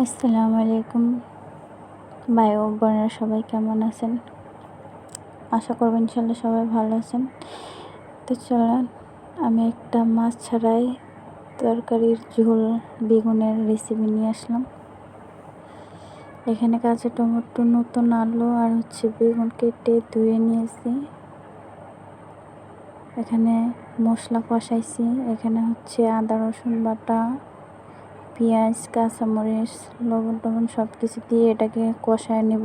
আসসালামু আলাইকুম ভাই ও বোনেরা, সবাই কেমন আছেন? আশা করব ইনশাল্লাহ সবাই ভালো আছেন। তো চলেন আমি একটা মাছ ছাড়াই তরকারির ঝোল বেগুনের রেসিপি নিয়ে আসলাম। এখানে কাঁচা টমেটো, নতুন আলু আর বেগুন কেটে ধুয়ে নিয়েছি। এখানে মশলা কষাইছি। এখানে আদা রসুন বাটা, পেঁয়াজ, কাঁচামরিচ, লবণ টবণ সব কিছু দিয়ে এটাকে কষায় নেব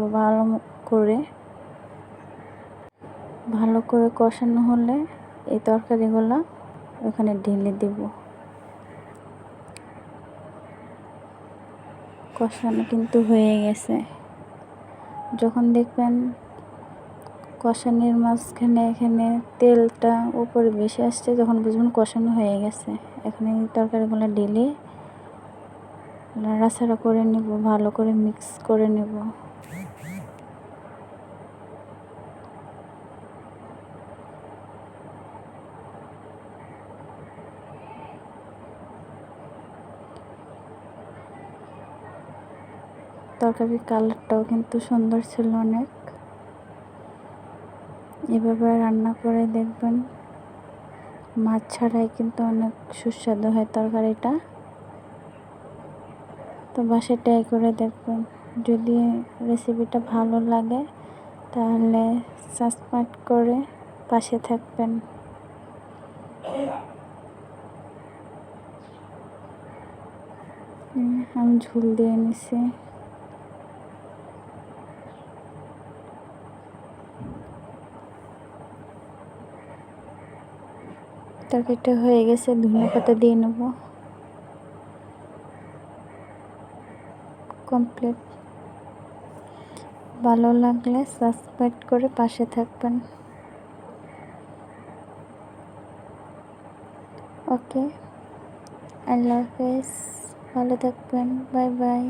ভালো করে কষানো হলে এই তরকারিগুলো ওখানে ঢেলে দেব। কষানো কিন্তু হয়ে গেছে। যখন দেখবেন কষানোর মাঝখানে এখানে তেলটা উপরে বেশি আসছে, যখন বুঝবেন কষানো হয়ে গেছে, এখানে এই তরকারিগুলো ঢেলে নাড়াচাড়া করে নেব, ভালো করে মিক্স করে নেব। তরকারির কালারটাও কিন্তু সুন্দর ছিল অনেক। এভাবে রান্না করে দেখবেন, মাছ ছাড়াই কিন্তু অনেক সুস্বাদু হয় তরকারিটা। তো বাসায় ট্রাই করে দেখবেন। যদি রেসিপিটা ভালো লাগে তাহলে সাবস্ক্রাইব করে পাশে থাকবেন। আমি ঝোল দিয়ে নিছি। তরকারিটা হয়ে গেছে, ধনেপাতা দিয়ে নেব। কমপ্লিট। ভালো লাগলে সাবস্ক্রাইব করে পাশে থাকবেন। ওকে, আল্লাহ হাফেজ, ভালো থাকবেন, বাই বাই।